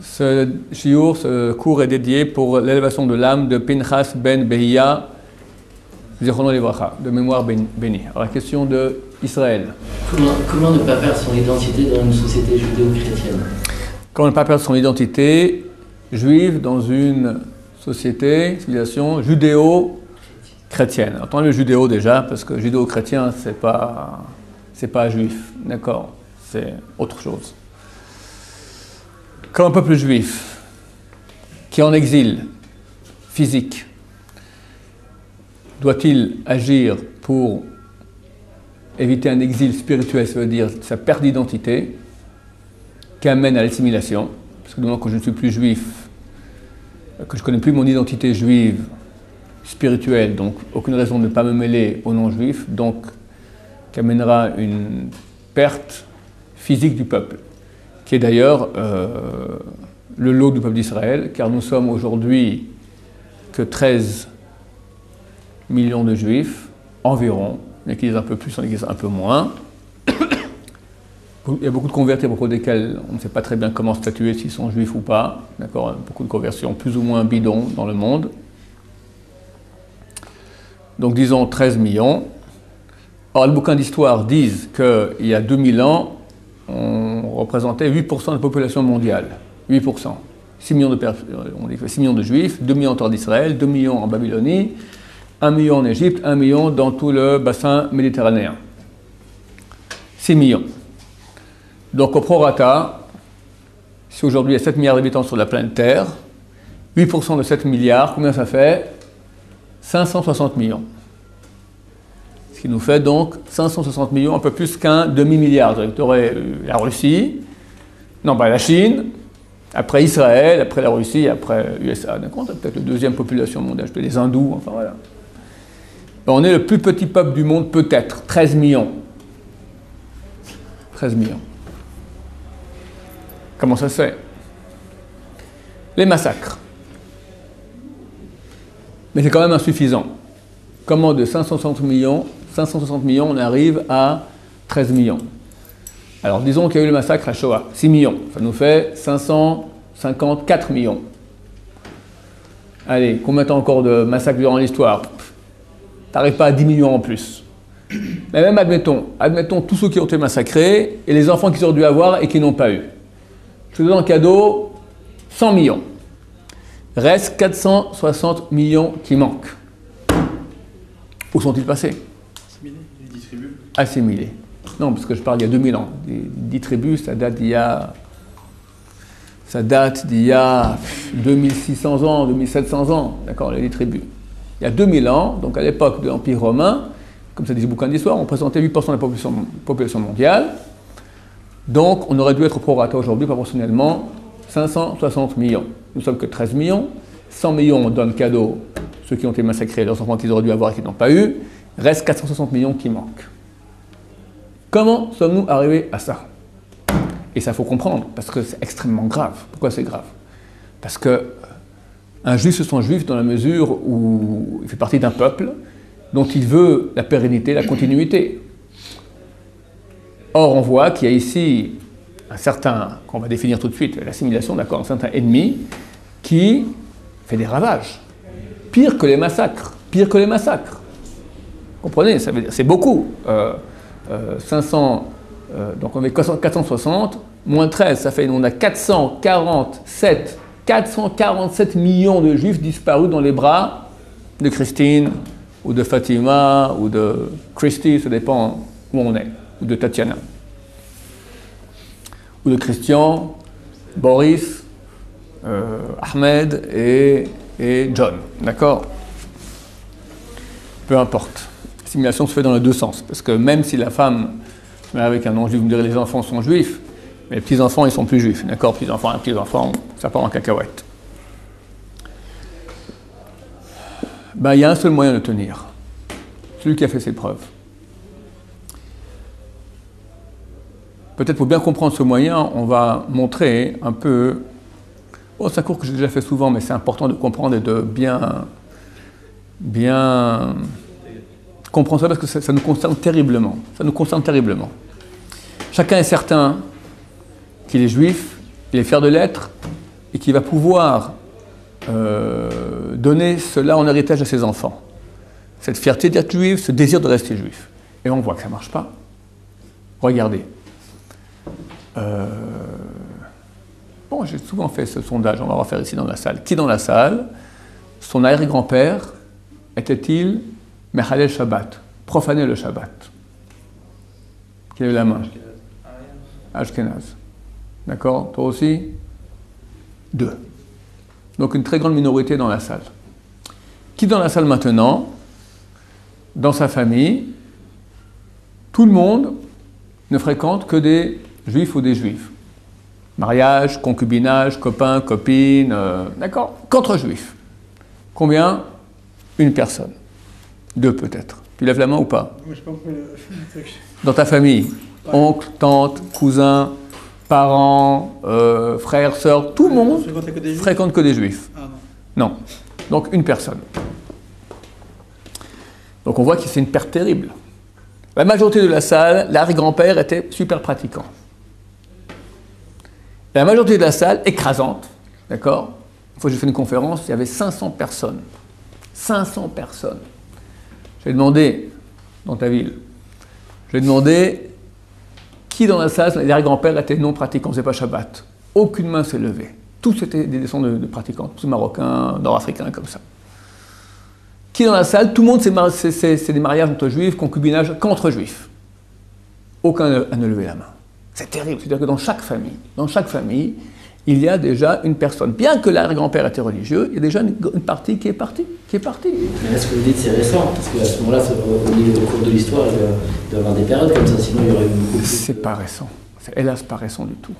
Ce shiur, ce cours est dédié pour l'élévation de l'âme de Pinchas ben Behia, Zichrono Livracha, de mémoire bénie. Alors la question de Israël. Comment ne pas perdre son identité dans une société judéo-chrétienne? Comment ne pas perdre son identité juive dans une société, civilisation judéo-chrétienne. Entendez le judéo déjà, parce que judéo-chrétien, c'est pas juif, d'accord, c'est autre chose. Quand un peuple juif qui est en exil physique doit-il agir pour éviter un exil spirituel, ça veut dire sa perte d'identité, qui amène à l'assimilation, parce que du moment que je ne suis plus juif, que je ne connais plus mon identité juive, spirituelle, donc aucune raison de ne pas me mêler aux non-juifs, donc qui amènera une perte physique du peuple, qui est d'ailleurs le lot du peuple d'Israël, car nous sommes aujourd'hui que 13 millions de juifs, environ, il y en a qui disent un peu plus, il y en a qui disent un peu moins. Il y a beaucoup de convertis à propos desquels on ne sait pas très bien comment statuer s'ils sont juifs ou pas, d'accord, beaucoup de conversions plus ou moins bidons dans le monde. Donc disons 13 millions. Or, les bouquins d'histoire disent qu'il y a 2000 ans, on représentait 8% de la population mondiale. 8%. 6 millions de juifs, 2 millions en terre d'Israël, 2 millions en Babylonie, 1 million en Égypte, 1 million dans tout le bassin méditerranéen. 6 millions. Donc au prorata, si aujourd'hui il y a 7 milliards d'habitants sur la planète Terre, 8% de 7 milliards, combien ça fait? 560 millions. Ce qui nous fait donc 560 millions, un peu plus qu'un demi-milliard. Tu aurais la Russie, la Chine, après Israël, après la Russie, après USA. D'accord, peut-être la deuxième population mondiale, peut-être les hindous, enfin voilà. On est le plus petit peuple du monde, peut-être, 13 millions. 13 millions. Comment ça se fait? Les massacres. Mais c'est quand même insuffisant. Comment de 560 millions, on arrive à 13 millions? Alors disons qu'il y a eu le massacre à Shoah, 6 millions. Ça nous fait 554 millions. Allez, combien t'as encore de massacres durant l'histoire? T'arrives pas à 10 millions en plus. Mais même admettons tous ceux qui ont été massacrés et les enfants qu'ils auraient dû avoir et qui n'ont pas eu. Je te donne en cadeau 100 millions. Reste 460 millions qui manquent. Où sont-ils passés? Assimilés, ils distribuent. Assimilés. Non, parce que je parle d'il y a 2000 ans. 10 tribus, ça date d'il y a 2600 ans, 2700 ans, d'accord, les 10 tribus. Il y a 2000 ans, donc à l'époque de l'Empire romain, comme ça dit le bouquin d'histoire, on représentait 8% de la population mondiale. Donc on aurait dû être au prorata aujourd'hui, proportionnellement, 560 millions. Nous sommes que 13 millions. 100 millions, on donne cadeau ceux qui ont été massacrés, leurs enfants qu'ils auraient dû avoir et qui n'ont pas eu. Reste 460 millions qui manquent. Comment sommes-nous arrivés à ça? Et ça, il faut comprendre, parce que c'est extrêmement grave. Pourquoi c'est grave? Parce que un juif se sent juif dans la mesure où il fait partie d'un peuple dont il veut la pérennité, la continuité. Or, on voit qu'il y a ici un certain, qu'on va définir tout de suite, l'assimilation, d'accord, un certain ennemi qui fait des ravages. Pire que les massacres. Pire que les massacres. Comprenez, ça veut dire, c'est beaucoup. 500, donc on met 460, moins 13, ça fait, on a 447 millions de juifs disparus dans les bras de Christine, ou de Fatima, ou de Christy, ça dépend où on est, ou de Tatiana, ou de Christian, Boris, Ahmed et John, d'accord? Peu importe. L'assimilation se fait dans les deux sens, parce que même si la femme se met avec un non-juif, vous me direz les enfants sont juifs, mais les petits-enfants, ils sont plus juifs, d'accord? Petits-enfants, ça part en cacahuète. Il y a un seul moyen de tenir, celui qui a fait ses preuves. Peut-être pour bien comprendre ce moyen, on va montrer un peu... c'est un cours que j'ai déjà fait souvent, mais c'est important de comprendre et de bien comprendre ça, parce que ça nous concerne terriblement. Ça nous concerne terriblement. Chacun est certain qu'il est juif, il est fier de l'être, et qui va pouvoir donner cela en héritage à ses enfants. Cette fierté d'être juif, ce désir de rester juif. Et on voit que ça ne marche pas. Regardez. Bon, j'ai souvent fait ce sondage, on va le refaire ici dans la salle. Qui dans la salle, son arrière-grand-père, était-il Mechalel Shabbat, profaner le Shabbat? Qui a eu la main? Ashkenaz. D'accord? Toi aussi? 2. Donc une très grande minorité dans la salle. Qui dans la salle maintenant, dans sa famille, tout le monde ne fréquente que des juifs ou des juifs. Mariage, concubinage, copains, copines, d'accord? Qu'entre juifs. Combien? Une personne. 2 peut-être. Tu lèves la main ou pas? Moi, je sais pas pourquoi Dans ta famille, oncle, tante, cousin, parents, frères, sœurs, tout le monde fréquente que des juifs. Ah non. Non. Donc une personne. Donc on voit que c'est une perte terrible. La majorité de la salle, l'arrière-grand-père était super pratiquant. La majorité de la salle, écrasante, d'accord? Une fois que j'ai fait une conférence, il y avait 500 personnes. 500 personnes. J'ai demandé, dans ta ville, j'ai demandé qui dans la salle, l'arrière-grand-père était non pratiquant, c'est pas Shabbat. Aucune main s'est levée. Tous étaient des descendants de pratiquants, tous marocains, nord-africains, comme ça. Qui dans la salle, tout le monde, c'est des mariages entre juifs, concubinage qu'entre juifs. Aucun n'a levé la main. C'est terrible. C'est-à-dire que dans chaque famille, il y a déjà une personne. Bien que l'arrière-grand-père était religieux, il y a déjà une partie qui est partie. Mais est-ce que vous dites c'est récent? Parce qu'à ce moment-là, au cours de l'histoire, il doit y avoir des périodes comme ça, sinon il y aurait beaucoup plus. C'est pas récent. C'est hélas pas récent du tout.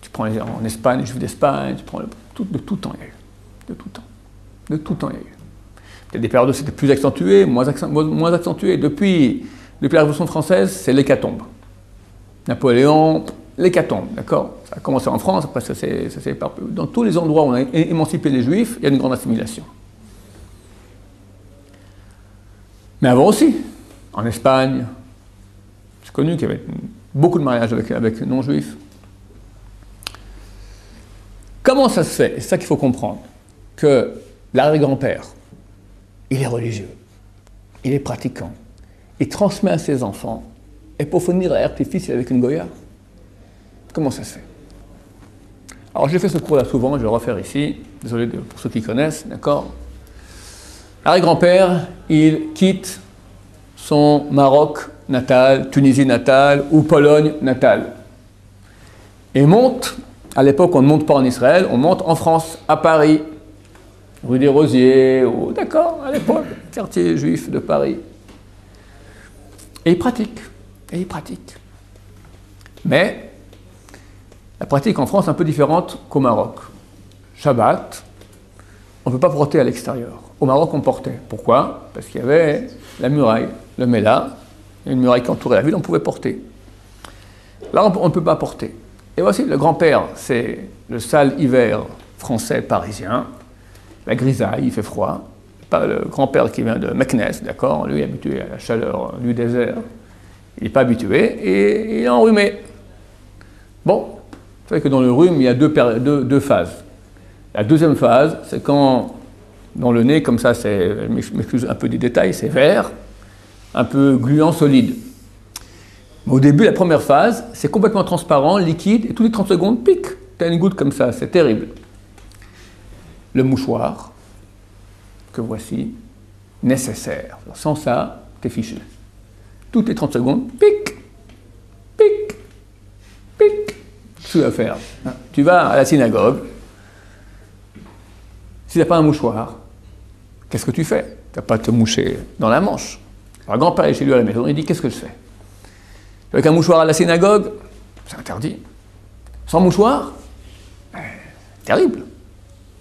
Tu prends en Espagne, les juifs d'Espagne, tu prends de tout temps il y a eu. De tout temps. De tout temps il y a eu. Peut-être des périodes où c'était plus accentué, moins accentué. Depuis la Révolution française, c'est l'hécatombe. Napoléon, l'hécatombe, d'accord? Ça a commencé en France, après ça s'est éparpillé. Dans tous les endroits où on a émancipé les Juifs, il y a une grande assimilation. Mais avant aussi, en Espagne, c'est connu qu'il y avait beaucoup de mariages avec non-juifs. Comment ça se fait? C'est ça qu'il faut comprendre. Que l'arrière-grand-père, il est religieux, il est pratiquant, il transmet à ses enfants, et pour finir à l'artifice avec une goya. Comment ça se fait? Alors j'ai fait ce cours-là souvent, je vais le refaire ici, désolé pour ceux qui connaissent, d'accord? L'arrière-grand-père, il quitte son Maroc natal, Tunisie natale ou Pologne natale. Et monte, à l'époque on ne monte pas en Israël, on monte en France, à Paris, rue des Rosiers, ou d'accord, à l'époque, quartier juif de Paris. Et il pratique. Mais la pratique en France est un peu différente qu'au Maroc. Shabbat, on ne peut pas porter à l'extérieur. Au Maroc, on portait. Pourquoi? Parce qu'il y avait la muraille, le Mela, une muraille qui entourait la ville, on pouvait porter. Là, on ne peut pas porter. Et voici, le grand-père, c'est le sale hiver français parisien, la grisaille, il fait froid. Pas le grand-père qui vient de Meknes, d'accord, lui est habitué à la chaleur du désert, il n'est pas habitué et il est enrhumé. Bon, vous savez que dans le rhume, il y a deux phases. La deuxième phase, c'est quand, dans le nez, comme ça, je m'excuse un peu des détails, c'est vert, un peu gluant, solide. Mais au début, la première phase, c'est complètement transparent, liquide, et toutes les 30 secondes, pic, tu as une goutte comme ça, c'est terrible. Le mouchoir, que voici, nécessaire. Sans ça, t'es fichu. Toutes les 30 secondes, pic, pic, pic. Tu vas faire. Tu vas à la synagogue. Si tu n'as pas un mouchoir, qu'est-ce que tu fais? Tu vas pas te moucher dans la manche. Alors, le grand-père est chez lui à la maison, il dit, qu'est-ce que je fais? Avec un mouchoir à la synagogue, c'est interdit. Sans mouchoir, terrible.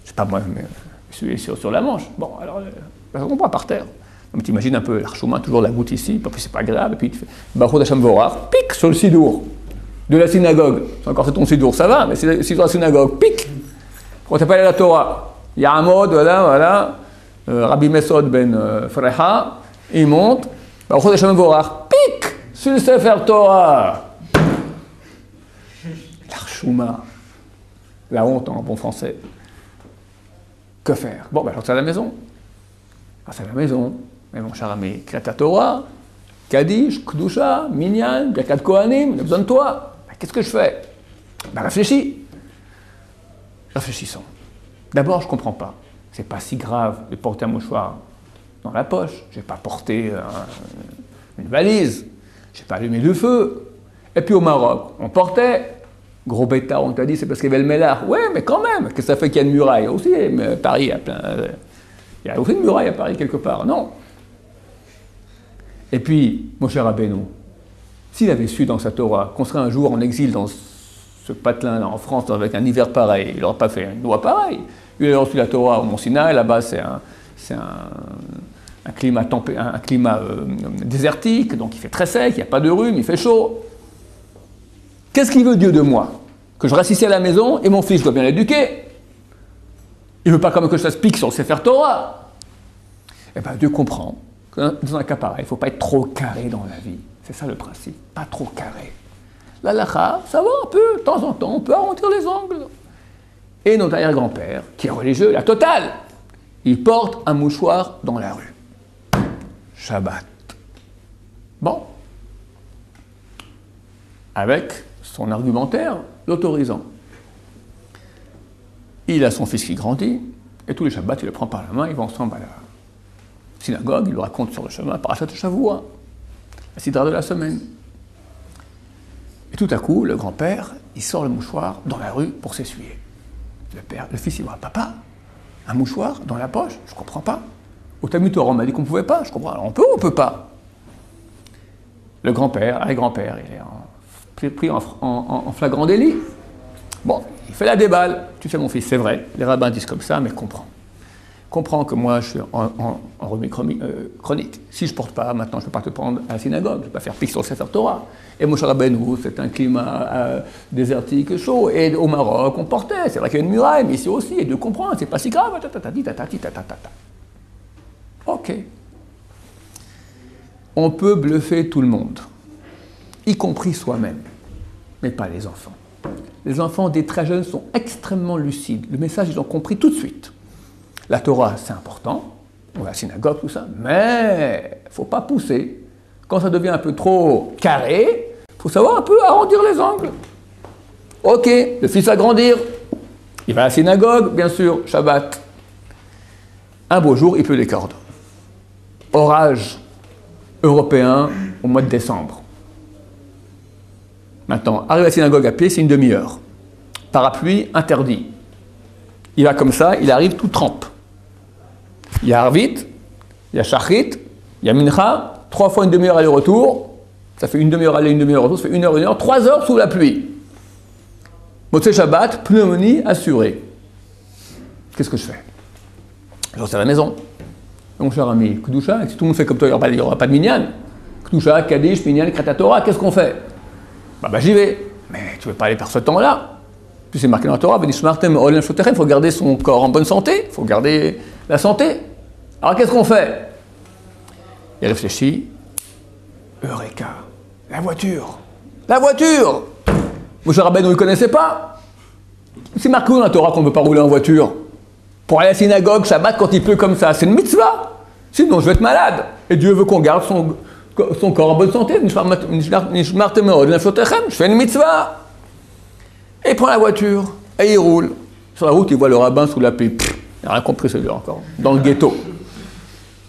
C'est pas moi, mais je suis sur la manche. Bon, alors, on va par terre. Donc, t'imagines un peu l'archouma, toujours la goutte ici, puis c'est pas grave, et puis tu fais Baruch Hashem Vorach, pic, sur le sidour de la synagogue. C'est ton sidour, ça va, mais c'est le sidour de la synagogue, pic. Quand tu appelles à la Torah, Ya'amod, voilà, Rabbi Mesod ben Freha, il monte, Baruch Hashem Vorach, pic, sur le Sefer Torah. L'archouma. La honte en bon français. Que faire? Bon, ben alors c'est à la maison. Alors c'est à la maison. Mais mon cher ami, Kriyat Torah, Kaddish, Kdusha, Minyan, Birkat Kohanim, on a besoin de toi. Ben, qu'est-ce que je fais? Ben réfléchis. Réfléchissons. D'abord, je ne comprends pas. C'est pas si grave de porter un mouchoir dans la poche. Je n'ai pas porté une valise. Je n'ai pas allumé le feu. Et puis au Maroc, on portait. Gros bêta, on t'a dit, c'est parce qu'il y avait le Mélar. Ouais, mais quand même, qu'est-ce que ça fait qu'il y a une muraille aussi? Mais Paris, il y a plein. Il y a aussi une muraille à Paris quelque part. Non. Et puis, mon cher Rabbeinu, s'il avait su dans sa Torah qu'on serait un jour en exil dans ce patelin-là en France avec un hiver pareil, il n'aurait pas fait une loi pareille. Il aurait reçu la Torah au Mont Sinaï, là-bas c'est un climat, désertique, donc il fait très sec, il n'y a pas de rhume, il fait chaud. Qu'est-ce qu'il veut Dieu de moi? Que je reste ici à la maison et mon fils, je dois bien l'éduquer. Il ne veut pas quand même que je fasse pique sur le Sefer Torah. Eh bien, Dieu comprend que dans un cas pareil, il ne faut pas être trop carré dans la vie. C'est ça le principe, pas trop carré. L'halakha, ça va un peu, de temps en temps, on peut arrondir les angles. Et notre arrière-grand-père, qui est religieux, la totale, il porte un mouchoir dans la rue. Shabbat. Bon. Avec son argumentaire l'autorisant. Il a son fils qui grandit, et tous les Shabbats, il le prend par la main, ils vont ensemble à la synagogue, il lui raconte sur le chemin, Parashat Shavua, la sidra de la semaine. Et tout à coup, le grand-père, il sort le mouchoir dans la rue pour s'essuyer. Le fils, il voit, papa, un mouchoir dans la poche? Je ne comprends pas. Au Talmud Torah, on m'a dit qu'on ne pouvait pas. Je comprends. Alors on peut ou on ne peut pas? Le grand-père, il est pris en flagrant délit. Bon, il fait la déballe. Tu sais, mon fils, c'est vrai, les rabbins disent comme ça, mais comprends. Comprends que moi, je suis en rhume chronique. Si je ne porte pas, maintenant, je ne peux pas te prendre à la synagogue, je ne vais pas faire pique sur le Sefer Torah. Et Moshe Rabbeinu, c'est un climat désertique chaud. Et au Maroc, on portait. C'est vrai qu'il y a une muraille, mais ici aussi, et de comprendre, c'est pas si grave. Ok. On peut bluffer tout le monde, y compris soi-même, mais pas les enfants. Les enfants des très jeunes sont extrêmement lucides. Le message, ils ont compris tout de suite. La Torah, c'est important, ou la synagogue, tout ça, mais il ne faut pas pousser. Quand ça devient un peu trop carré, il faut savoir un peu arrondir les angles. Ok, le fils va grandir, il va à la synagogue, bien sûr, Shabbat. Un beau jour, il pleut des cordes. Orage européen au mois de décembre. Maintenant, arriver à la synagogue à pied, c'est une demi-heure. Parapluie interdit. Il va comme ça, il arrive tout trempe. Il y a Arvit, il y a Shachrit, il y a Mincha, 3 fois une demi-heure aller-retour. Ça fait une demi-heure aller, une demi-heure retour, ça fait 1 heure, 3 heures sous la pluie. Motzei Shabbat, pneumonie assurée. Qu'est-ce que je fais? Je reste à la maison. Mon cher ami, Kdusha, si tout le monde fait comme toi, il n'y aura pas de Minyan. Kdusha, Kaddish, Minyan, Kriyat Torah, qu'est-ce qu'on fait? Bah j'y vais. Mais tu ne veux pas aller par ce temps-là. Puis c'est marqué dans la Torah, il faut garder son corps en bonne santé, il faut garder la santé. Alors qu'est-ce qu'on fait? Il réfléchit. Eureka, la voiture. La voiture! Moshe Rabbeinu, il ne connaissait pas. C'est marqué dans la Torah qu'on ne peut pas rouler en voiture. Pour aller à la synagogue, Shabbat, quand il pleut comme ça, c'est une mitzvah. Sinon, je vais être malade. Et Dieu veut qu'on garde son corps en bonne santé. Je fais une mitzvah. Et il prend la voiture, et il roule. Sur la route, il voit le rabbin sous la pluie. Il n'a rien compris celui-là encore. Dans le ghetto.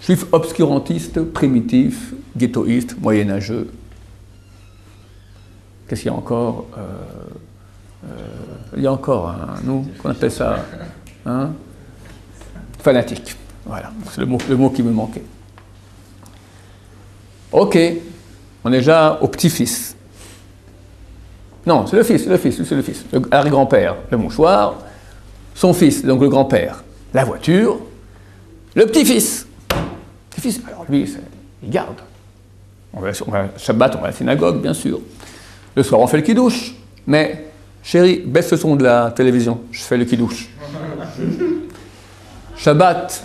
Juif obscurantiste, primitif, ghettoïste, moyenâgeux. Qu'est-ce qu'il y a encore il y a encore, nous, qu'on appelle ça, fanatique. Voilà, c'est le mot qui me manquait. Ok, on est déjà au petit-fils. Non, c'est le fils. Le grand-père, le mouchoir, son fils, donc le grand-père, la voiture, le petit-fils. Petit-fils, alors lui, il garde. On va Shabbat, on va à la synagogue, bien sûr. Le soir, on fait le kidouche. Mais, chérie, baisse le son de la télévision, je fais le kidouche. Shabbat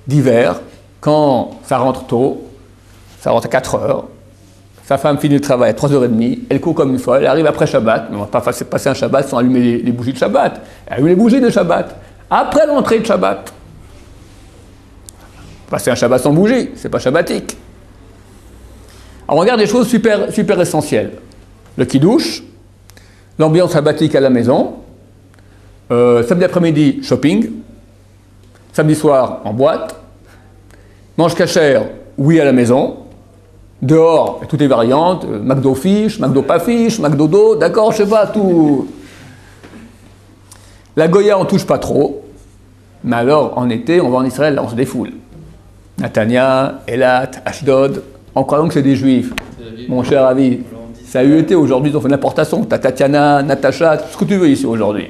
d'hiver, quand ça rentre tôt, ça rentre à 4 heures, Sa femme finit le travail à 3h30, elle court comme une folle, elle arrive après Shabbat, mais on ne va pas passer un Shabbat sans allumer les bougies de Shabbat. Elle allume les bougies de Shabbat, après l'entrée de Shabbat. Passer un Shabbat sans bougie, c'est pas shabbatique. Alors on regarde des choses super, super essentielles. Le kiddush, l'ambiance sabbatique à la maison, samedi après-midi, shopping, samedi soir, en boîte, mange cachère, oui à la maison, dehors, toutes les variantes, McDo fish, McDo pas fish, McDo do, d'accord, je sais pas, tout. La Goya, on touche pas trop, mais alors en été, on va en Israël, là on se défoule. Netanya, Elat, Ashdod, en croyant que c'est des juifs. Mon cher ami, ça a eu été aujourd'hui, ils ont fait l'importation. T'as Tatiana, Natacha, tout ce que tu veux ici aujourd'hui.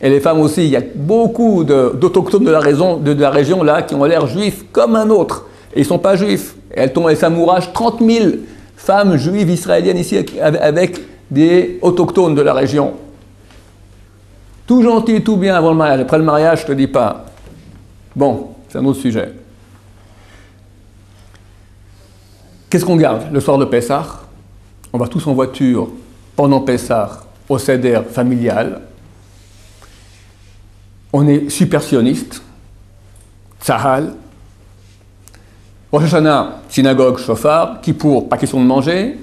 Et les femmes aussi, il y a beaucoup d'autochtones de la région là qui ont l'air juifs comme un autre. Et ils ne sont pas juifs. Et elles tombent, elles s'amouragent 30 000 femmes juives israéliennes ici avec des autochtones de la région. Tout gentil, tout bien avant le mariage. Après le mariage, je ne te dis pas. Bon, c'est un autre sujet. Qu'est-ce qu'on garde le soir de Pessah? On va tous en voiture pendant Pessah au Seder familial. On est supersionniste. Tzahal. Rosh Hashanah, synagogue, shofar. Kippour, pas question de manger.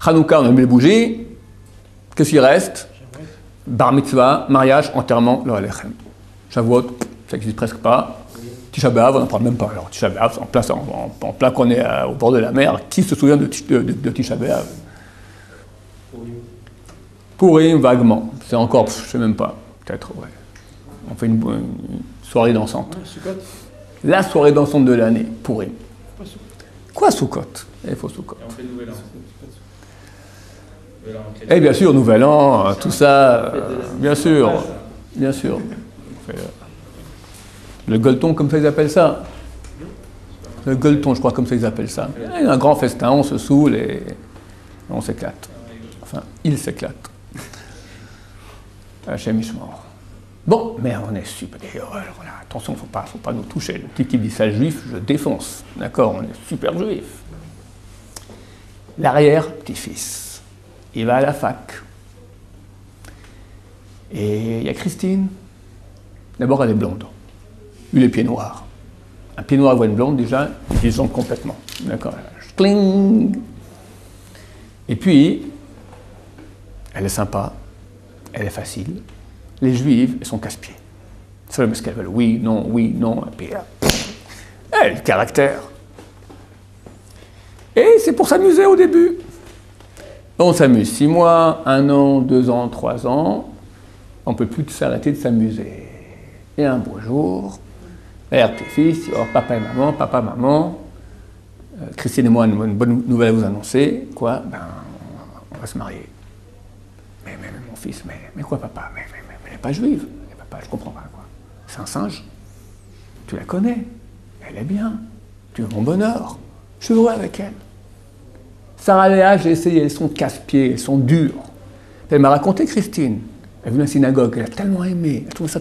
Hanouka, on allume les bougies. Qu'est-ce qu'il reste? Bar mitzvah, mariage, enterrement, lo alechem. Shavuot, ça n'existe presque pas. Tisha B'Av, on n'en parle même pas. Alors, Tisha B'Av, en plein qu'on est au bord de la mer, qui se souvient de Tisha B'Av? Purim, vaguement. C'est encore, je ne sais même pas. Peut-être, ouais. On fait une soirée dansante. La soirée dansante de l'année, Purim. Quoi Soukot? Il faut Soukot. Et on fait le Nouvel An. Et bien sûr, Nouvel An, tout ça, bien sûr, bien sûr. Le gueuleton, comme ça ils appellent ça. Le gueuleton, je crois, comme ça ils appellent ça. Il y a un grand festin, on se saoule et on s'éclate. Enfin, il s'éclate. Hachem Ishmor. Bon, mais on est super. Et voilà, attention, il ne faut pas nous toucher. Le petit qui dit ça juif, je défonce. D'accord, on est super juif. L'arrière-petit-fils, il va à la fac. Et il y a Christine. D'abord, elle est blonde. Lui, les pieds noirs. Un pied noir voit une blonde, déjà, il disons complètement. D'accord. Cling. Et puis, elle est sympa, elle est facile. Les juives, elles sont casse-pieds. C'est vrai, mais ce qu'elles veulent. Oui, non, et puis, le caractère. Et c'est pour s'amuser au début. On s'amuse 6 mois, 1 an, 2 ans, 3 ans. On ne peut plus s'arrêter de s'amuser. Et un beau jour, petit-fils, papa et maman, Christine et moi, une bonne nouvelle à vous annoncer. Quoi? On va se marier. Mais mon fils, mais quoi papa? Mais elle n'est pas juive. Mais papa, je comprends pas quoi. C'est un singe. Tu la connais. Elle est bien. Tu veux mon bonheur. Je suis heureux avec elle. Sarah Léa, j'ai essayé, elles sont casse-pieds, elles sont dures. Elle m'a raconté, Christine. Elle est venue à la synagogue, elle a tellement aimé, elle trouvait ça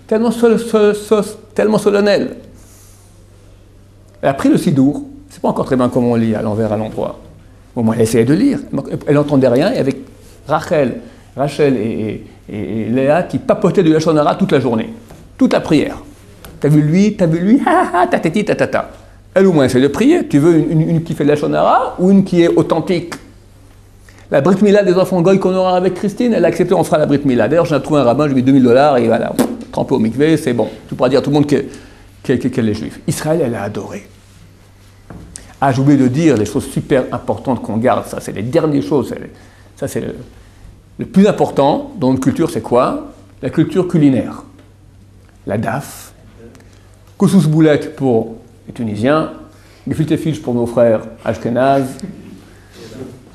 tellement solennel. Elle a pris le sidour, c'est pas encore très bien comment on lit à l'envers, à l'endroit. Au moins, elle essayait de lire, elle n'entendait rien, et avec Rachel et Léa qui papotaient du Lachon Hara toute la journée, toute la prière. T'as vu lui, tatati, tatata. Elle au moins essaie de prier. Tu veux une qui fait de la Lachon Hara ou une qui est authentique? La Brit Mila des enfants goy qu'on aura avec Christine, elle a accepté, on fera la Brit Mila. D'ailleurs, j'ai trouvé un rabbin, je lui ai mis $2000 et voilà, trempé au mikvé, c'est bon. Tu pourras dire à tout le monde qu'elle est juive. Israël, elle a adoré. Ah, j'ai oublié de dire les choses super importantes qu'on garde, ça c'est les dernières choses. Ça c'est le plus important dans notre culture, c'est quoi? La culture culinaire. La daf, koussous boulette pour les Tunisiens, gefilte fish pour nos frères ashkénazes,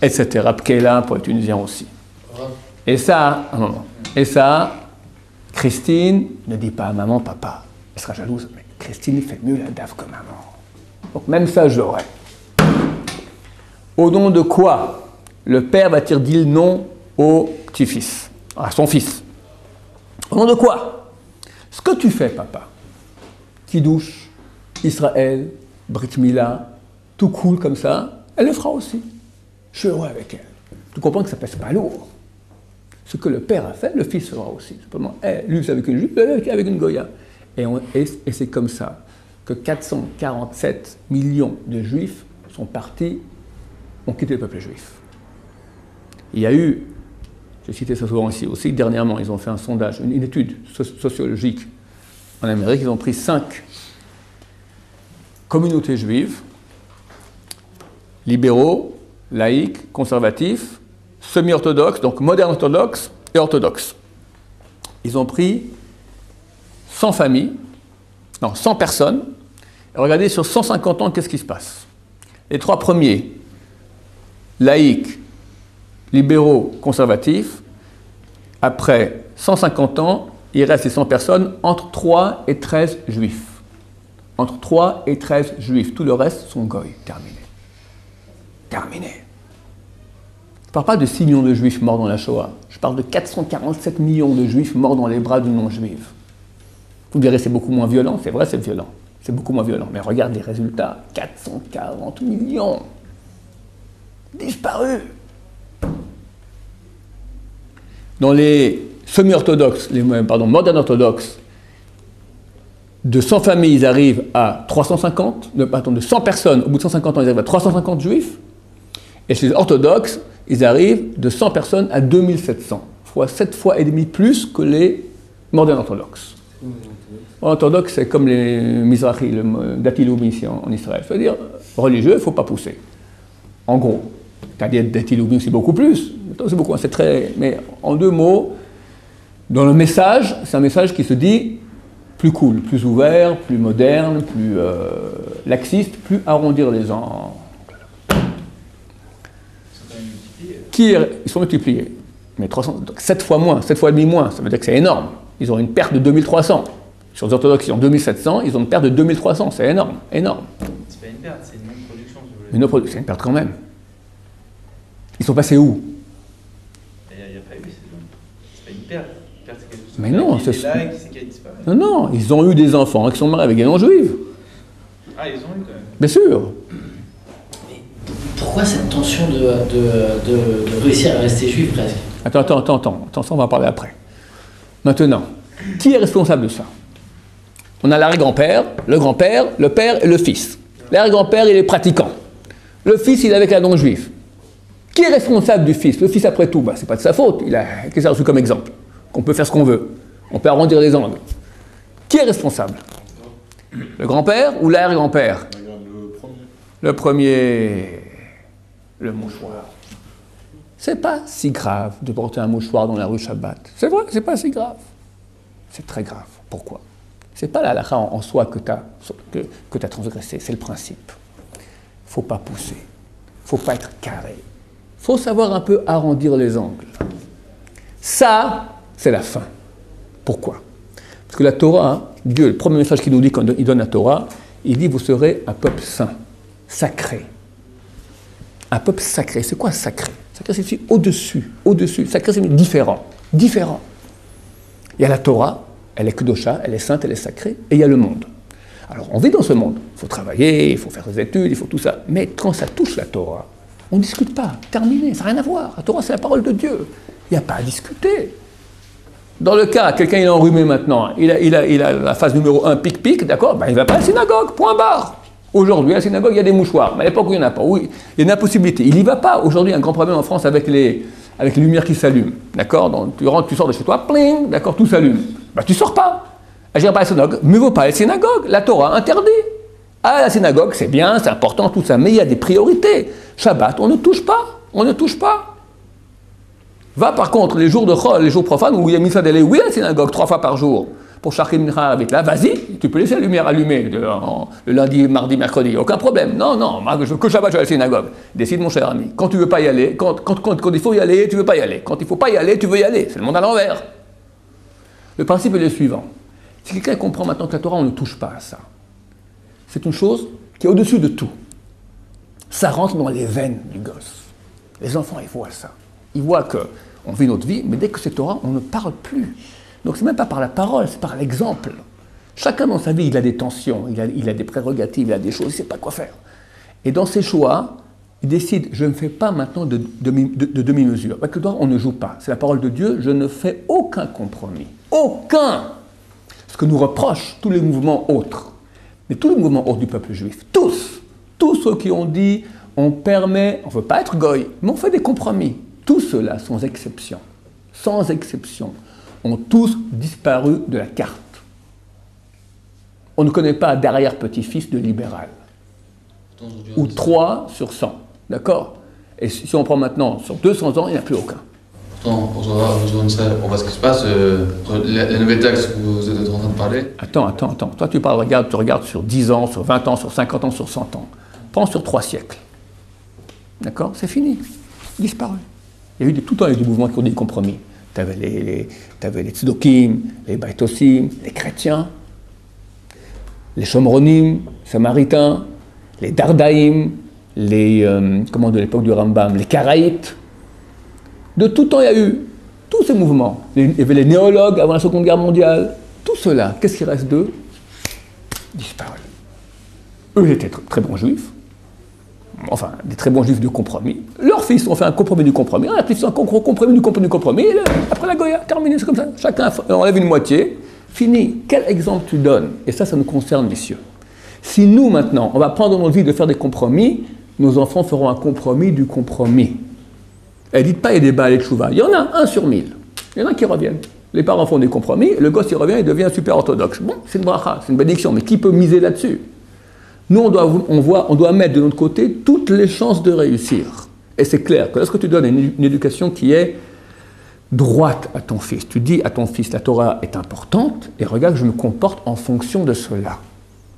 etc. Pkeila pour les Tunisiens aussi. Et ça, Christine ne dit pas à maman, papa. Elle sera jalouse, mais Christine fait mieux la daf que maman. Donc même ça, je l'aurai. Au nom de quoi le père va-t-il dire non au petit-fils, à son fils? Au nom de quoi? Ce que tu fais, papa, Kiddush, Israël, Brit Mila, tout cool comme ça, elle le fera aussi. Je suis heureux avec elle. Tu comprends que ça pèse pas lourd. Ce que le père a fait, le fils fera aussi. Simplement, lui, c'est avec une juive, lui, avec une goya. Et c'est comme ça que 447 millions de juifs sont partis, ont quitté le peuple juif. Il y a eu, j'ai cité ça souvent ici aussi, dernièrement, ils ont fait un sondage, une étude sociologique en Amérique, ils ont pris 5 communautés juives, libéraux, laïcs, conservatifs, semi-orthodoxes, donc modernes orthodoxes et orthodoxes. Ils ont pris 100 familles, non, 100 personnes, et regardez sur 150 ans, qu'est-ce qui se passe. Les 3 premiers, laïcs, libéraux, conservatifs, après 150 ans, il reste ces 100 personnes entre 3 et 13 juifs. Entre 3 et 13 juifs. Tout le reste sont goy. Terminé. Terminé. Je ne parle pas de 6 millions de juifs morts dans la Shoah. Je parle de 447 millions de juifs morts dans les bras d'une non-juive. Vous direz c'est beaucoup moins violent. C'est vrai, c'est violent. C'est beaucoup moins violent. Mais regarde les résultats. 440 millions disparus. Dans les semi-orthodoxes, modernes orthodoxes, de 100 familles, ils arrivent à 350, de 100 personnes, au bout de 150 ans, ils arrivent à 350 juifs. Et chez les orthodoxes, ils arrivent de 100 personnes à 2700, fois 7 fois et demi plus que les modernes orthodoxes. Orthodoxe, c'est comme les Mizrahi, le Datiloum ici en Israël. C'est-à-dire, religieux, il ne faut pas pousser. En gros. C'est-à-dire, Datiloum, c'est beaucoup plus. C'est beaucoup, c'est très... Mais en 2 mots, dans le message, c'est un message qui se dit plus cool, plus ouvert, plus moderne, plus laxiste, plus arrondir les angles. Ils sont multipliés. Mais 300, 7 fois moins, 7 fois et demi moins, ça veut dire que c'est énorme. Ils ont une perte de 2300. Sur les orthodoxes, ils ont 2700, ils ont une perte de 2300. C'est énorme, énorme. C'est pas une perte, c'est une non-production. C'est une perte quand même. Ils sont passés où? Il n'y a pas eu, c'est pas une perte. Une perte, c'est quelque chose mais non, qui est là et qui a disparu. Non, non, ils ont eu des enfants qui sont mariés avec des non-juifs. Ah, ils ont eu quand même. Bien sûr. Mais pourquoi cette tension de réussir à rester juif presque? Attends, ça on va en parler après. Maintenant, qui est responsable de ça? On a l'arrière-grand-père, le père et le fils. L'arrière-grand-père, il est pratiquant. Le fils, il est avec la non-juive. Qui est responsable du fils? Le fils, après tout, c'est pas de sa faute. Qu'est-ce qu'il a reçu comme exemple? Qu'on peut faire ce qu'on veut. On peut arrondir les angles. Qui est responsable? Le grand-père ou l'arrière-grand-père? Le premier. Le mouchoir. C'est pas si grave de porter un mouchoir dans la rue Shabbat. C'est vrai, c'est pas si grave. C'est très grave. Pourquoi? C'est pas la halakha en soi que tu as transgressé, c'est le principe. Faut pas pousser. Faut pas être carré. Faut savoir un peu arrondir les angles. Ça, c'est la fin. Pourquoi? Parce que la Torah, Dieu, le premier message qu'il nous dit quand il donne la Torah, il dit vous serez un peuple saint, sacré. Un peuple sacré. C'est quoi sacré? Sacré, c'est au-dessus, au-dessus. Sacré, c'est différent, différent. Il y a la Torah, elle est Kedosha, elle est sainte, elle est sacrée, et il y a le monde. Alors, on vit dans ce monde. Il faut travailler, il faut faire des études, il faut tout ça. Mais quand ça touche la Torah, on ne discute pas. Terminé, ça n'a rien à voir. La Torah, c'est la parole de Dieu. Il n'y a pas à discuter. Dans le cas, quelqu'un il est enrhumé maintenant, il a la phase numéro 1, pic-pic, d'accord, il ne va pas à la synagogue, point barre. Aujourd'hui, à la synagogue, il y a des mouchoirs. Mais à l'époque où il n'y en a pas, oui, il y a une impossibilité. Il n'y va pas. Aujourd'hui, il y a un grand problème en France avec les lumières qui s'allument. D'accord? Donc, tu rentres, tu sors de chez toi, pling, d'accord, tout s'allume. Tu ne sors pas. Je n'irai pas à la synagogue, mieux vaut pas à la synagogue. La Torah interdit. À la synagogue, c'est bien, c'est important, tout ça, mais il y a des priorités. Shabbat, on ne touche pas. On ne touche pas. Va par contre, les jours de Chol, les jours profanes, où il y a Missa d'aller, oui, à la synagogue, 3 fois par jour. Pour Shachrit Mincha avec là, vas-y, tu peux laisser la lumière allumée le lundi, mardi, mercredi, aucun problème. Non, je veux que Shabbat, je vais à la synagogue. Décide, mon cher ami. Quand tu ne veux pas y aller, quand il faut y aller, tu ne veux pas y aller. Quand il ne faut pas y aller, tu veux y aller. C'est le monde à l'envers. Le principe est le suivant. Si quelqu'un comprend maintenant que la Torah, on ne touche pas à ça. C'est une chose qui est au-dessus de tout. Ça rentre dans les veines du gosse. Les enfants, ils voient ça. Ils voient qu'on vit notre vie, mais dès que c'est Torah, on ne parle plus. Donc c'est même pas par la parole, c'est par l'exemple. Chacun dans sa vie, il a des tensions, il a des prérogatives, il a des choses, il ne sait pas quoi faire. Et dans ses choix, il décide, je ne fais pas maintenant de demi-mesure. Avec le doigt, on ne joue pas. C'est la parole de Dieu, je ne fais aucun compromis. Aucun! Ce que nous reprochent tous les mouvements autres. Mais tous les mouvements autres du peuple juif, tous ceux qui ont dit, on permet, on ne veut pas être goy, mais on fait des compromis. Tous ceux-là, sans exception, ont tous disparu de la carte. On ne connaît pas d'arrière-petit-fils de libéral. Ou 3 sur 100, d'accord? Et si on prend maintenant sur 200 ans, il n'y en a plus aucun. Pourtant, on voit ce qui se passe, la nouvelle taxe que vous êtes en train de parler. Attends. Toi, tu regardes sur 10 ans, sur 20 ans, sur 50 ans, sur 100 ans. Prends sur 3 siècles. D'accord? C'est fini. Disparu. Il y a eu tout le temps des mouvements qui ont des compromis. Tu avais les Tzdokim, les Baitosim, les chrétiens, les Shomronim, Samaritains, les Dardaïm, de l'époque du Rambam, les Karaïtes. De tout temps, il y a eu tous ces mouvements. Il y avait les néologues avant la Seconde Guerre mondiale. Tout cela, qu'est-ce qui reste d'eux? Disparu. Eux, ils étaient très bons juifs. Enfin, des très bons juifs de compromis. Leurs fils ont fait un compromis du compromis. Un fils un compromis du compromis. Et là, après la Goya, terminé, c'est comme ça. Chacun enlève une moitié. Fini. Quel exemple tu donnes? Et ça nous concerne, messieurs. Si nous, maintenant, on va prendre notre vie de faire des compromis, nos enfants feront un compromis du compromis. Et dites pas, il y a des Baalei Tchouva. Il y en a 1 sur 1000. Il y en a qui reviennent. Les parents font des compromis, le gosse, il revient, il devient super orthodoxe. Bon, c'est une bracha, c'est une bénédiction, mais qui peut miser là-dessus? Nous, on doit mettre de notre côté toutes les chances de réussir. Et c'est clair que lorsque tu donnes une éducation qui est droite à ton fils, tu dis à ton fils, la Torah est importante, et regarde, je me comporte en fonction de cela.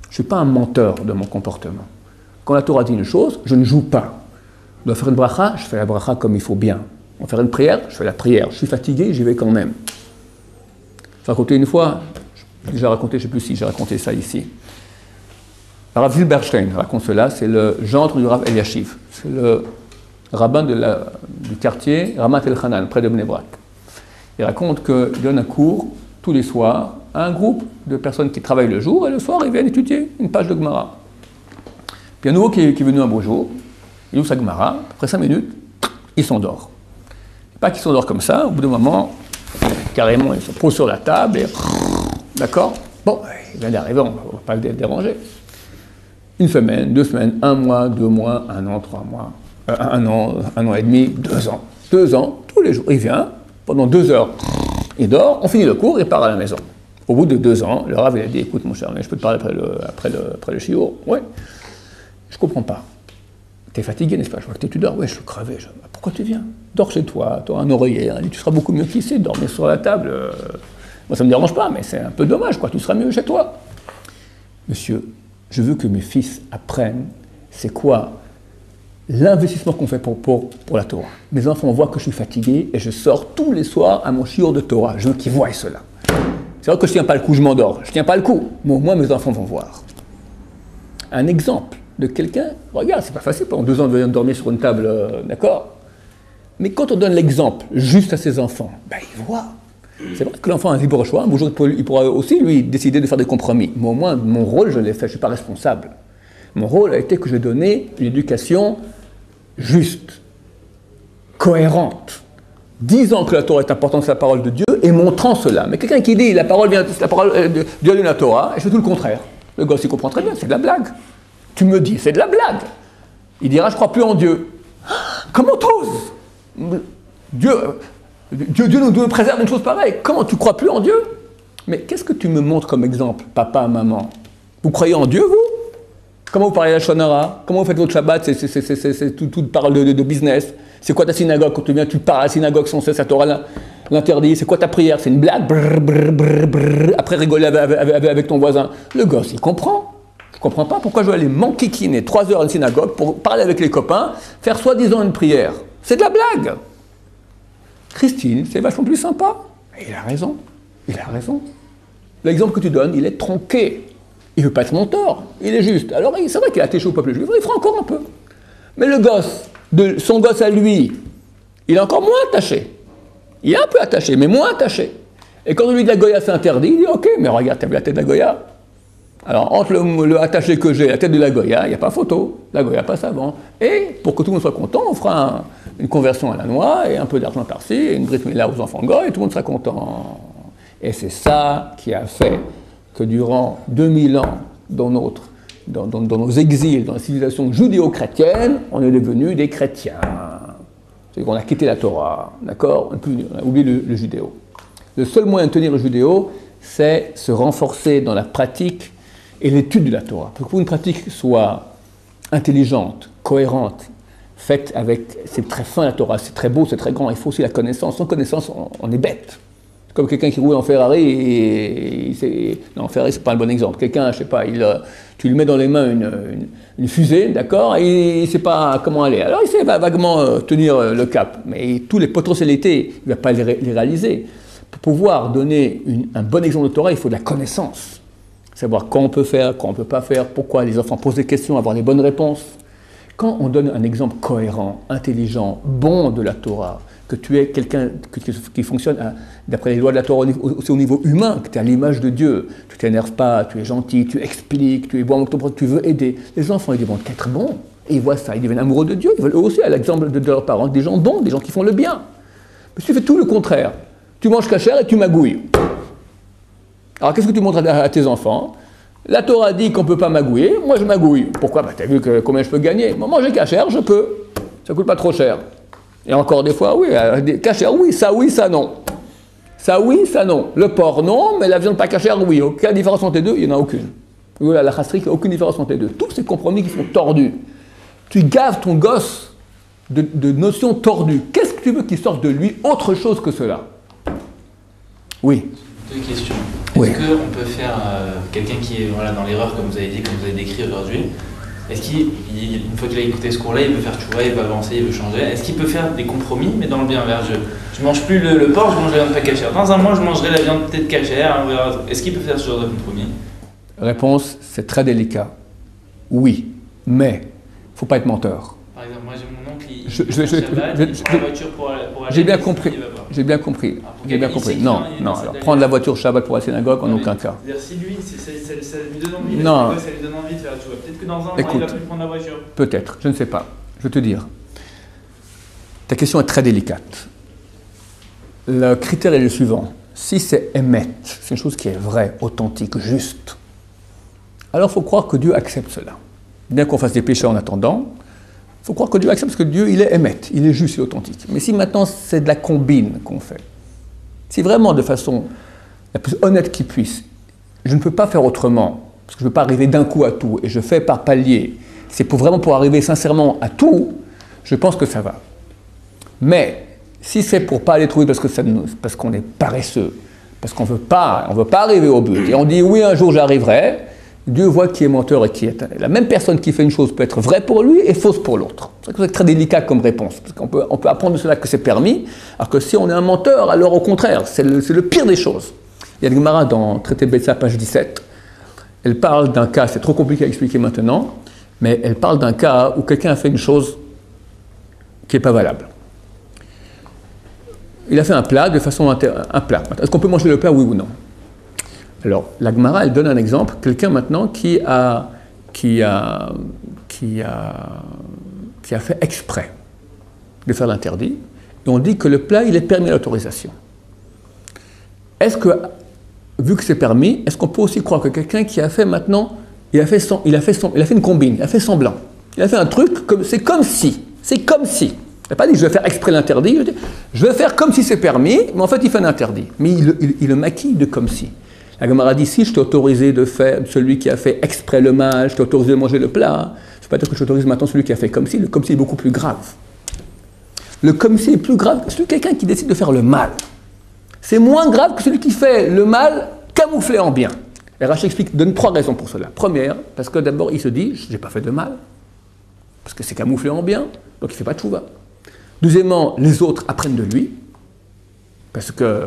Je ne suis pas un menteur de mon comportement. Quand la Torah dit une chose, je ne joue pas. On doit faire une bracha, je fais la bracha comme il faut bien. On va faire une prière, je fais la prière. Je suis fatigué, j'y vais quand même. Je vais raconter une fois, j'ai raconté, je ne sais plus si j'ai raconté ça ici. Le Rav Zilberstein raconte cela, c'est le gendre du Rav Eliashiv. C'est le rabbin du quartier Ramat El Hanan, près de Bnei Brak. Il raconte qu'il donne un cours tous les soirs à un groupe de personnes qui travaillent le jour, et le soir, ils viennent étudier une page de Gemara. Puis un nouveau qui est venu un beau jour, il ouvre sa Gemara, après 5 minutes, il s'endort. Pas qu'il s'endort comme ça, au bout d'un moment, carrément, il se pose sur la table, et d'accord? Bon, il vient d'arriver, on ne va pas le déranger. 1 semaine, 2 semaines, 1 mois, 2 mois, 1 an, 3 mois, 1 an et demi, 2 ans. 2 ans, tous les jours. Il vient, pendant 2 heures, il dort, on finit le cours, il part à la maison. Au bout de 2 ans, le Rav il a dit, écoute mon cher, mais je peux te parler après le shiur? Oui. Je ne comprends pas. Tu es fatigué, n'est-ce pas? Je vois que tu dors. Oui, je suis crevé. Pourquoi tu viens? Dors chez toi, tu as un oreiller, hein, tu seras beaucoup mieux qu'ici, dormir sur la table. Moi, ça ne me dérange pas, mais c'est un peu dommage, quoi. Tu seras mieux chez toi. Monsieur, je veux que mes fils apprennent c'est quoi l'investissement qu'on fait pour la Torah. Mes enfants voient que je suis fatigué et je sors tous les soirs à mon shiur de Torah. Je veux qu'ils voient cela. C'est vrai que je ne tiens pas le coup, je m'endors. Je ne tiens pas le coup. Mais au moins, mes enfants vont voir. Un exemple de quelqu'un, regarde, c'est pas facile pendant 2 ans de dormir sur une table, d'accord? Mais quand on donne l'exemple juste à ses enfants, ben ils voient. C'est vrai que l'enfant a un libre choix, un beau jour il pourra aussi lui décider de faire des compromis. Mais au moins, mon rôle, je l'ai fait, je ne suis pas responsable. Mon rôle a été que j'ai donné une éducation juste, cohérente, disant que la Torah est importante, c'est la parole de Dieu, et montrant cela. Mais quelqu'un qui dit la parole vient, c'est la parole de Dieu de la Torah, et je fais tout le contraire. Le gosse, il comprend très bien, c'est de la blague. Tu me dis, c'est de la blague. Il dira, je ne crois plus en Dieu. Comment t'oses? Dieu nous préserve d'une chose pareille. Comment tu ne crois plus en Dieu? Mais qu'est-ce que tu me montres comme exemple, papa, maman? Vous croyez en Dieu, vous? Comment vous parlez à la Shonara? Comment vous faites votre Shabbat? C'est tout parle de business. C'est quoi ta synagogue? Quand tu viens, tu parles à la synagogue sans cesse, la Torah l'interdit. C'est quoi ta prière? C'est une blague? Brrr, brrr, brrr, brrr. Après, rigoler avec ton voisin. Le gosse, il comprend. Je ne comprends pas pourquoi je dois aller m'enquiquiner 3 heures à une synagogue pour parler avec les copains, faire soi-disant une prière. C'est de la blague. Christine, c'est vachement plus sympa. Et il a raison. Il a raison. L'exemple que tu donnes, il est tronqué. Il ne veut pas être mon tort. Il est juste. Alors, c'est vrai qu'il a attaché au peuple juif. Il fera encore un peu. Mais le gosse, son gosse à lui, il est encore moins attaché. Il est un peu attaché, mais moins attaché. Et quand on lui dit la Goya, c'est interdit, il dit ok, mais regarde, t'as vu la tête de la Goya? Alors, entre le attaché que j'ai et la tête de la Goya, il n'y a pas photo. La Goya passe avant. Et pour que tout le monde soit content, on fera une conversion à la noix et un peu d'argent par-ci, et une brit mila aux enfants goy, et tout le monde sera content. Et c'est ça qui a fait que durant 2000 ans, dans nos exils, dans la civilisation judéo-chrétienne, on est devenus des chrétiens. C'est qu'on a quitté la Torah, d'accord? On a oublié le judéo. Le seul moyen de tenir le judéo, c'est se renforcer dans la pratique et l'étude de la Torah. Pour qu'une pratique soit intelligente, cohérente, faite avec... C'est très fin la Torah, c'est très beau, c'est très grand, il faut aussi la connaissance. Sans connaissance, on est bête. C'est comme quelqu'un qui roule en Ferrari et non, Ferrari, c'est pas un bon exemple. Quelqu'un, je sais pas, tu lui mets dans les mains une fusée, d'accord, et il ne sait pas comment aller. Alors il sait vaguement tenir le cap, mais toutes les potentialités, il ne va pas les réaliser. Pour pouvoir donner un bon exemple de Torah, il faut de la connaissance. Savoir quand on peut faire, quand on ne peut pas faire, pourquoi les enfants posent des questions, avoir les bonnes réponses. Quand on donne un exemple cohérent, intelligent, bon de la Torah, que tu es quelqu'un qui fonctionne d'après les lois de la Torah aussi au niveau humain, que tu es à l'image de Dieu, tu ne t'énerves pas, tu es gentil, tu expliques, tu es bon, tu veux aider. Les enfants, ils vont être bons, et ils voient ça, ils deviennent amoureux de Dieu, ils veulent eux aussi, à l'exemple de leurs parents, des gens bons, des gens qui font le bien. Mais si tu fais tout le contraire, tu manges cachère et tu magouilles. Alors qu'est-ce que tu montres à tes enfants? La Torah dit qu'on ne peut pas magouiller, moi je magouille. Pourquoi? Tu as vu combien je peux gagner. Moi, manger cachère, je peux. Ça ne coûte pas trop cher. Et encore des fois, oui, cachère, oui, ça non. Ça oui, ça non. Le porc, non, mais la viande pas cachère, oui. Quelle différence entre les deux? Il n'y en a aucune. La chastrik, il n'y a aucune différence entre les deux. Tous ces compromis qui sont tordus. Tu gaves ton gosse de notions tordues. Qu'est-ce que tu veux qu'il sorte de lui autre chose que cela? Oui. Deux questions. Oui. Est-ce qu'on peut faire quelqu'un qui est dans l'erreur, comme vous avez dit, comme vous avez décrit aujourd'hui, est-ce qu'une fois qu'il a écouté ce cours-là, il veut faire tchouva, il veut avancer, il veut changer? Est-ce qu'il peut faire des compromis, mais dans le bien vers je mange plus le porc, je mange la viande pas cachère. Dans un mois, je mangerai la viande peut-être cachère. Est-ce qu'il peut faire ce genre de compromis? Réponse, c'est très délicat. Oui, mais il ne faut pas être menteur. Par exemple, moi j'ai mon oncle, il prend la voiture pour aller... J'ai bien compris. J'ai bien compris. J'ai bien compris. Non. Alors prendre la voiture Shabbat pour la synagogue, en aucun cas. C'est-à-dire, si lui, ça lui donne envie, non. Ça lui donne envie de faire tchouva. Peut-être que dans un mois, écoute, il va plus prendre la voiture. Peut-être, je ne sais pas. Je vais te dire. Ta question est très délicate. Le critère est le suivant. Si c'est émet, c'est une chose qui est vraie, authentique, juste, alors il faut croire que Dieu accepte cela. Bien qu'on fasse des péchés en attendant, il faut croire que Dieu accepte parce que Dieu, il est émet, il est juste et authentique. Mais si maintenant c'est de la combine qu'on fait, si vraiment de façon la plus honnête qui puisse, je ne peux pas faire autrement, parce que je ne veux pas arriver d'un coup à tout, et je fais par palier, c'est vraiment pour arriver sincèrement à tout, je pense que ça va. Mais si c'est pour ne pas aller trouver parce qu'on est paresseux, parce qu'on ne veut pas arriver au but, et on dit oui, un jour j'arriverai, Dieu voit qui est menteur et qui est... La même personne qui fait une chose peut être vraie pour lui et fausse pour l'autre. C'est très délicat comme réponse, parce qu'on peut apprendre de cela que c'est permis, alors que si on est un menteur, alors au contraire, c'est le pire des choses. Il y a une Gemara dans Traité de Betsa, page 17, elle parle d'un cas, c'est trop compliqué à expliquer maintenant, mais elle parle d'un cas où quelqu'un a fait une chose qui n'est pas valable. Il a fait un plat de façon... un plat. Est-ce qu'on peut manger le plat, oui ou non? Alors, la Gemara, elle donne un exemple. Quelqu'un maintenant qui a fait exprès de faire l'interdit, et on dit que le plat, il est permis à l'autorisation. Est-ce que, vu que c'est permis, est-ce qu'on peut aussi croire que quelqu'un qui a fait maintenant, il a fait une combine, il a fait semblant. Il a fait un truc, c'est comme si. Il n'a pas dit je vais faire exprès l'interdit, je vais faire comme si c'est permis, mais en fait il fait un interdit. Mais il le maquille de comme si. La Gemara dit si je t'ai autorisé de faire celui qui a fait exprès le mal, je t'ai autorisé de manger le plat, je ne veux pas dire que je t'autorise maintenant celui qui a fait comme si, le comme si est beaucoup plus grave. Le comme si est plus grave que celui quelqu'un qui décide de faire le mal. C'est moins grave que celui qui fait le mal camouflé en bien. Et Rashi explique, donne 3 raisons pour cela. Première, parce que d'abord il se dit je n'ai pas fait de mal, parce que c'est camouflé en bien, donc il ne fait pas de tchouva. Deuxièmement, les autres apprennent de lui, parce que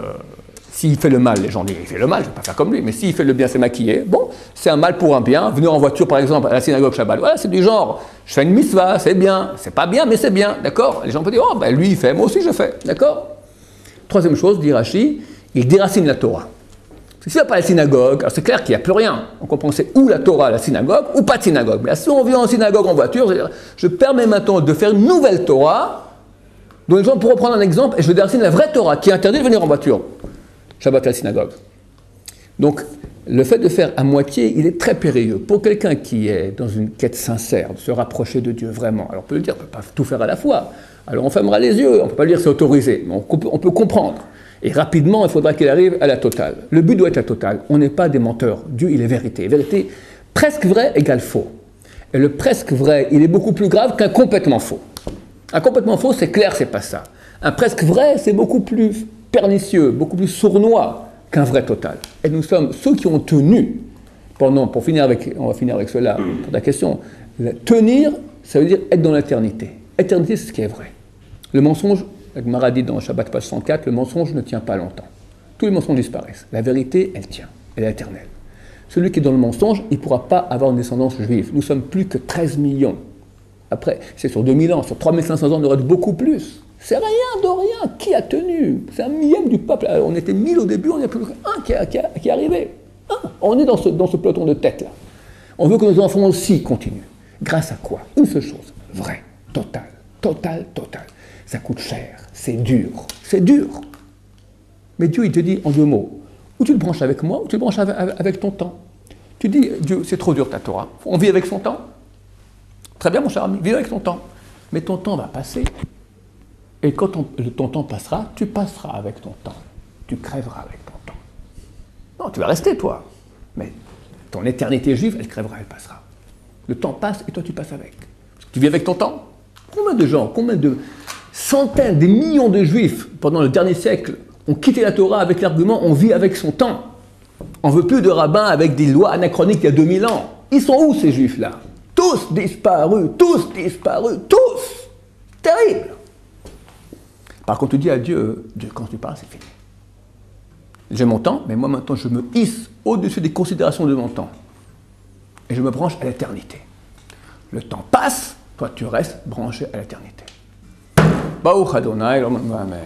s'il fait le mal, les gens disent il fait le mal, je ne vais pas faire comme lui, mais s'il fait le bien, c'est maquillé. Bon, c'est un mal pour un bien. Venir en voiture, par exemple, à la synagogue Shabbat, voilà, c'est du genre, je fais une mitzvah, c'est bien, c'est pas bien, mais c'est bien, d'accord? Les gens peuvent dire, oh, ben lui il fait, moi aussi je fais, d'accord? Troisième chose, dit Rashi, il déracine la Torah. Si tu vas pas à la synagogue, alors c'est clair qu'il n'y a plus rien. On comprend c'est ou la Torah, la synagogue, ou pas de synagogue. Mais là, si on vient en synagogue en voiture, je permets maintenant de faire une nouvelle Torah, dont les gens pourront prendre un exemple, et je vais dessiner la vraie Torah, qui interdit de venir en voiture. Shabbat à la synagogue. Donc, le fait de faire à moitié, il est très périlleux. Pour quelqu'un qui est dans une quête sincère, de se rapprocher de Dieu vraiment, alors on peut le dire, on ne peut pas tout faire à la fois. Alors on fermera les yeux, on ne peut pas dire c'est autorisé, mais on peut comprendre. Et rapidement, il faudra qu'il arrive à la totale. Le but doit être la totale. On n'est pas des menteurs. Dieu, il est vérité. Vérité, presque vrai égale faux. Et le presque vrai, il est beaucoup plus grave qu'un complètement faux. Un complètement faux, c'est clair, c'est pas ça. Un presque vrai, c'est beaucoup plus pernicieux, beaucoup plus sournois qu'un vrai total. Et nous sommes ceux qui ont tenu, on va finir avec cela, pour ta question, tenir, ça veut dire être dans l'éternité. Éternité, c'est ce qui est vrai. Le mensonge, avec Mara dit dans Shabbat page 104, le mensonge ne tient pas longtemps. Tous les mensonges disparaissent. La vérité, elle tient. Elle est éternelle. Celui qui est dans le mensonge, il ne pourra pas avoir une descendance juive. Nous sommes plus que 13 millions. Après, c'est sur 2000 ans, sur 3500 ans, on aurait beaucoup plus. C'est rien de rien. Qui a tenu? C'est un millième du peuple. Alors, on était 1000 au début, on n'est plus qu'un qui est arrivé. On est dans ce peloton de tête là. On veut que nos enfants aussi continuent. Grâce à quoi? Une seule chose. Vrai. Total. Total. Total. Ça coûte cher. C'est dur. C'est dur. Mais Dieu, il te dit en deux mots. Ou tu le branches avec moi, ou tu le branches avec ton temps. Tu dis, Dieu, c'est trop dur ta Torah. On vit avec son temps. Très bien, mon cher ami, vis avec ton temps. Mais ton temps va passer. Et quand ton temps passera, tu passeras avec ton temps. Tu crèveras avec ton temps. Non, tu vas rester, toi. Mais ton éternité juive, elle crèvera, elle passera. Le temps passe et toi, tu passes avec. Tu vis avec ton temps. Combien de gens, combien de centaines, des millions de juifs, pendant le dernier siècle, ont quitté la Torah avec l'argument « on vit avec son temps ». On ne veut plus de rabbins avec des lois anachroniques il y a 2000 ans. Ils sont où, ces juifs-là? Tous disparus, tous disparus, tous. Terrible. Par contre, tu dis à Dieu, Dieu, quand tu parles, c'est fini. J'ai mon temps, mais moi maintenant, je me hisse au-dessus des considérations de mon temps. Et je me branche à l'éternité. Le temps passe, toi tu restes branché à l'éternité. Baruch Adonai, Amen.